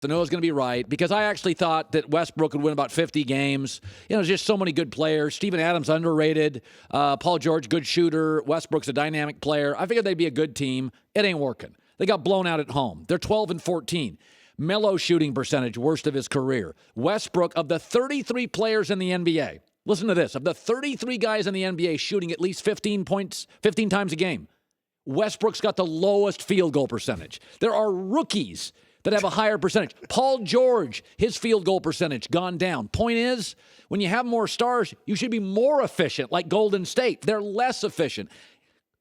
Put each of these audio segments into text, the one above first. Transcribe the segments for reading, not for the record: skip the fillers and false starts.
I know it's going to be right because I actually thought that Westbrook would win about 50 games. There's just so many good players. Steven Adams, underrated. Paul George, good shooter. Westbrook's a dynamic player. I figured they'd be a good team. It ain't working. They got blown out at home. They're 12-14. Melo shooting percentage, worst of his career. Westbrook, of the 33 players in the NBA, listen to this, of the 33 guys in the NBA shooting at least 15 points, 15 times a game, Westbrook's got the lowest field goal percentage. There are rookies that have a higher percentage. Paul George, his field goal percentage gone down. Point is, when you have more stars, you should be more efficient, like Golden State. They're less efficient.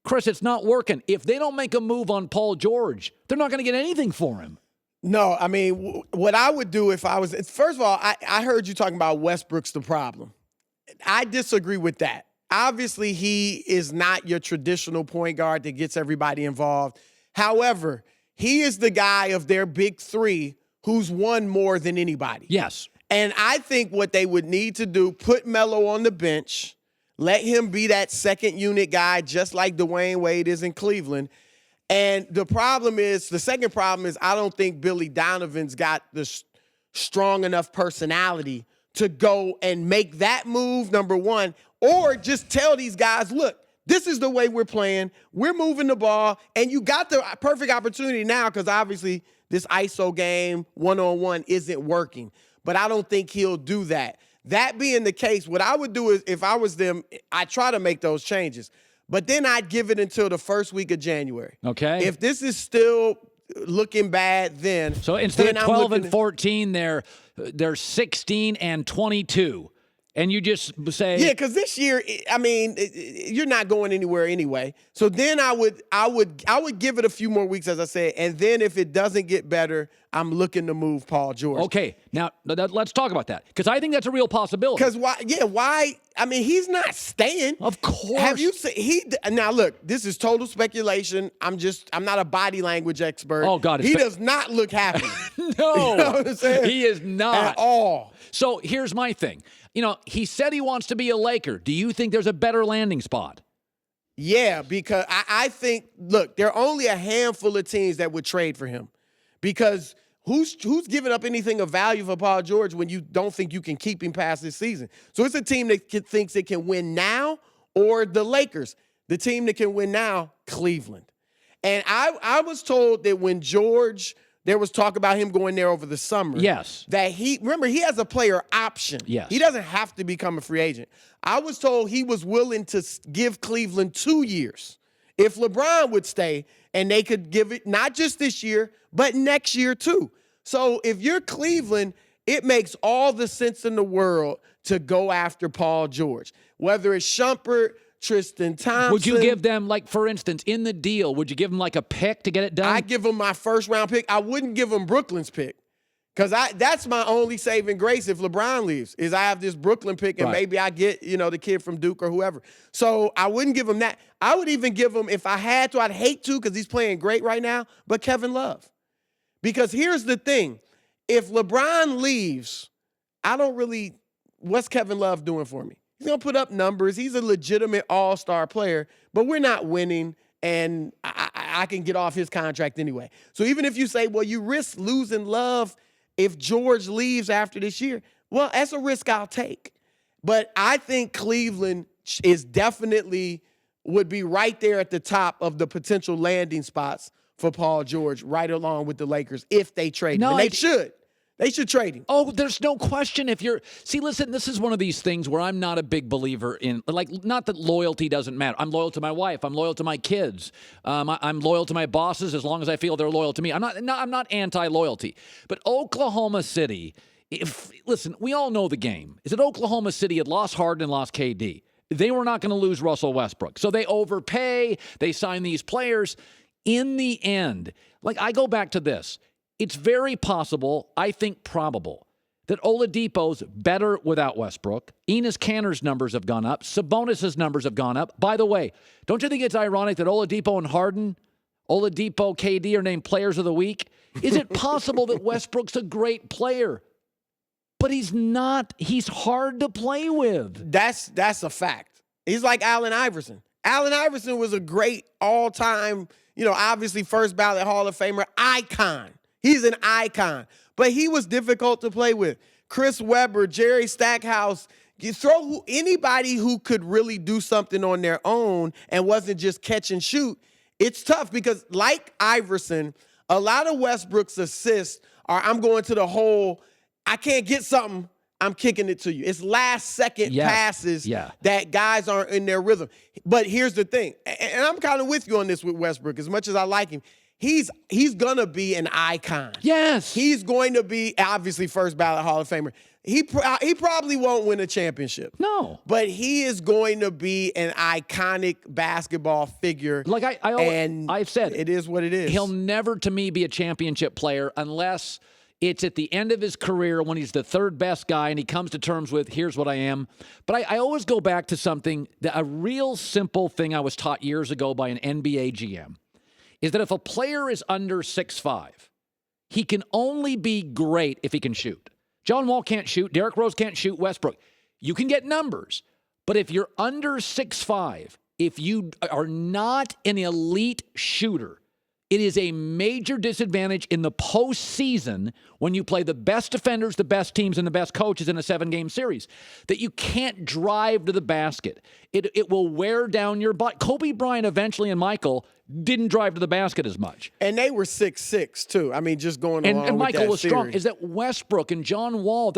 Chris, it's not working. If they don't make a move on Paul George, they're not going to get anything for him. No, I mean, what I would do if I was – first of all, I heard you talking about Westbrook's the problem. I disagree with that. Obviously, he is not your traditional point guard that gets everybody involved. However, he is the guy of their big three who's won more than anybody. Yes. And I think what they would need to do, put Melo on the bench, let him be that second unit guy just like Dwayne Wade is in Cleveland. And the second problem is I don't think Billy Donovan's got the strong enough personality to go and make that move, number one, or just tell these guys, look, this is the way we're playing. We're moving the ball, and you got the perfect opportunity now because obviously this ISO game one-on-one isn't working. But I don't think he'll do that. That being the case, what I would do is if I was them, I'd try to make those changes. But then I'd give it until the first week of January. Okay. If this is still looking bad, then so instead of 12-14, they're 16-22. And you just say, yeah, because this year, I mean, you're not going anywhere anyway. So then I would give it a few more weeks, as I said, and then if it doesn't get better, I'm looking to move Paul George. Okay, now let's talk about that because I think that's a real possibility. Because why? Yeah, why? I mean, he's not staying. Of course. Have you seen now? Look, this is total speculation. I'm not a body language expert. Oh God, he does not look happy. No, you know what I'm saying? He is not at all. So here's my thing. He said he wants to be a Laker. Do you think there's a better landing spot? Yeah, because I think, look, there are only a handful of teams that would trade for him. Because who's giving up anything of value for Paul George when you don't think you can keep him past this season? So it's a team that thinks it can win now, or the Lakers. The team that can win now, Cleveland. And I was told that when George – there was talk about him going there over the summer. Yes. That he has a player option. Yes. He doesn't have to become a free agent. I was told he was willing to give Cleveland 2 years if LeBron would stay, and they could give it not just this year, but next year too. So if you're Cleveland, it makes all the sense in the world to go after Paul George. Whether it's Shumpert, Tristan Thompson. Would you give them, like, for instance, in the deal, would you give them like a pick to get it done? I give them my first round pick. I wouldn't give them Brooklyn's pick because that's my only saving grace if LeBron leaves is I have this Brooklyn pick and maybe I get, the kid from Duke or whoever. So I wouldn't give him that. I would even give him, if I had to, I'd hate to because he's playing great right now, but Kevin Love. Because here's the thing. If LeBron leaves, what's Kevin Love doing for me? He's going to put up numbers. He's a legitimate all-star player, but we're not winning, and I can get off his contract anyway. So even if you say, well, you risk losing Love if George leaves after this year, well, that's a risk I'll take. But I think Cleveland is definitely would be right there at the top of the potential landing spots for Paul George, right along with the Lakers, if they trade him. And they should. They should trade him. Oh, there's no question. Listen, this is one of these things where I'm not a big believer in, not that loyalty doesn't matter. I'm loyal to my wife. I'm loyal to my kids. I'm loyal to my bosses as long as I feel they're loyal to me. I'm not anti-loyalty. But Oklahoma City, listen, we all know the game. Is that Oklahoma City had lost Harden and lost KD. They were not going to lose Russell Westbrook. So they overpay. They sign these players. In the end, I go back to this. It's very possible, I think probable, that Oladipo's better without Westbrook. Enes Kanter's numbers have gone up. Sabonis' numbers have gone up. By the way, don't you think it's ironic that Oladipo and Harden, Oladipo, KD are named players of the week? Is it possible that Westbrook's a great player, but he's not? He's hard to play with. That's a fact. He's like Allen Iverson. Allen Iverson was a great all-time, obviously first ballot Hall of Famer icon. He's an icon. But he was difficult to play with. Chris Webber, Jerry Stackhouse, you throw anybody who could really do something on their own and wasn't just catch and shoot. It's tough because, like Iverson, a lot of Westbrook's assists are, I'm going to the hole, I can't get something, I'm kicking it to you. It's last-second passes that guys aren't in their rhythm. But here's the thing, and I'm kind of with you on this with Westbrook. As much as I like him, he's going to be an icon. Yes. He's going to be, obviously, first ballot Hall of Famer. He probably won't win a championship. No. But he is going to be an iconic basketball figure. Like I've said, it is what it is. He'll never, to me, be a championship player unless it's at the end of his career when he's the third best guy and he comes to terms with, here's what I am. But I always go back to something, a real simple thing I was taught years ago by an NBA GM, is that if a player is under 6'5", he can only be great if he can shoot. John Wall can't shoot. Derrick Rose can't shoot. Westbrook. You can get numbers. But if you're under 6'5", if you are not an elite shooter, it is a major disadvantage in the postseason when you play the best defenders, the best teams, and the best coaches in a 7-game series, that you can't drive to the basket. It will wear down your butt. Kobe Bryant eventually and Michael didn't drive to the basket as much. And they were 6'6", too. I mean, just going along and with Michael that was theory. strong. Is that Westbrook and John Wall,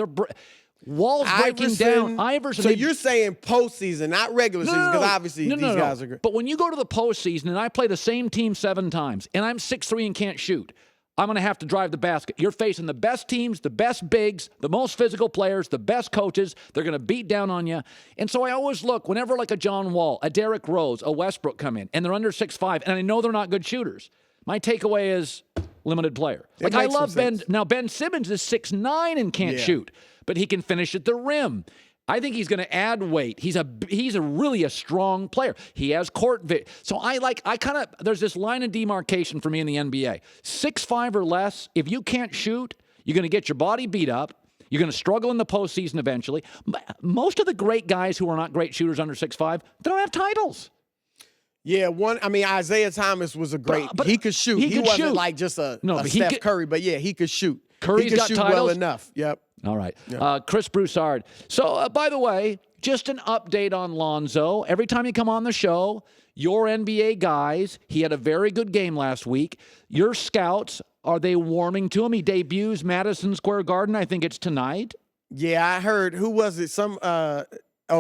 Wall's breaking down. Iverson. So you're saying postseason, not regular season, because obviously these guys are great. But when you go to the postseason and I play the same team 7 times and I'm 6'3" and can't shoot, I'm going to have to drive the basket. You're facing the best teams, the best bigs, the most physical players, the best coaches. They're going to beat down on you. And so I always look, whenever like a John Wall, a Derrick Rose, a Westbrook come in, and they're under 6'5", and I know they're not good shooters, my takeaway is limited player. Like I love Ben. Now Ben Simmons is 6'9" and can't shoot, but he can finish at the rim. I think he's going to add weight. He's a really a strong player. He has court vision. So there's this line of demarcation for me in the NBA. 6'5" or less, if you can't shoot, you're going to get your body beat up. You're going to struggle in the postseason eventually. Most of the great guys who are not great shooters under 6'5", they don't have titles. Yeah, Isaiah Thomas was a great. But he could shoot. He wasn't like just a Steph Curry, but yeah, he could shoot. Curry's got shoot titles well enough. Yep. All right. Yep. Chris Broussard. So, by the way, just an update on Lonzo. Every time you come on the show, your NBA guys, he had a very good game last week. Your scouts, are they warming to him? He debuts Madison Square Garden. I think it's tonight. Yeah, I heard. Who was it?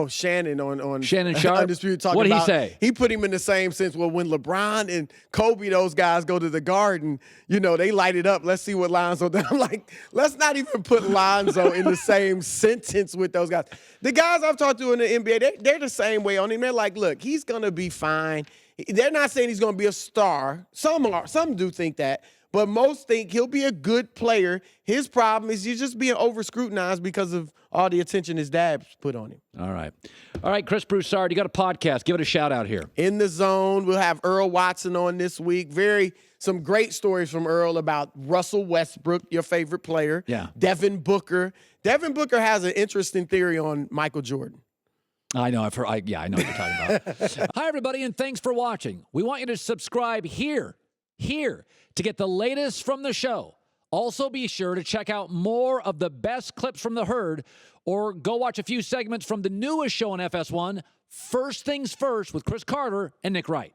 Shannon on Shannon Sharp. Undisputed talking What did about, he say? He put him in the same sense. Well, when LeBron and Kobe, those guys go to the Garden, they light it up. Let's see what Lonzo does. I'm like, let's not even put Lonzo in the same sentence with those guys. The guys I've talked to in the NBA, they're the same way on him. They're like, look, he's going to be fine. They're not saying he's going to be a star. Some do think that. But most think he'll be a good player. His problem is he's just being over-scrutinized because of all the attention his dad's put on him. All right, Chris Broussard, you got a podcast. Give it a shout-out here. In the Zone. We'll have Earl Watson on this week. Some great stories from Earl about Russell Westbrook, your favorite player. Yeah. Devin Booker. Devin Booker has an interesting theory on Michael Jordan. I know. I've heard. I know what you're talking about. Hi, everybody, and thanks for watching. We want you to subscribe here, to get the latest from the show. Also, be sure to check out more of the best clips from the herd, or go watch a few segments from the newest show on FS1, First Things First, with Chris Carter and Nick Wright.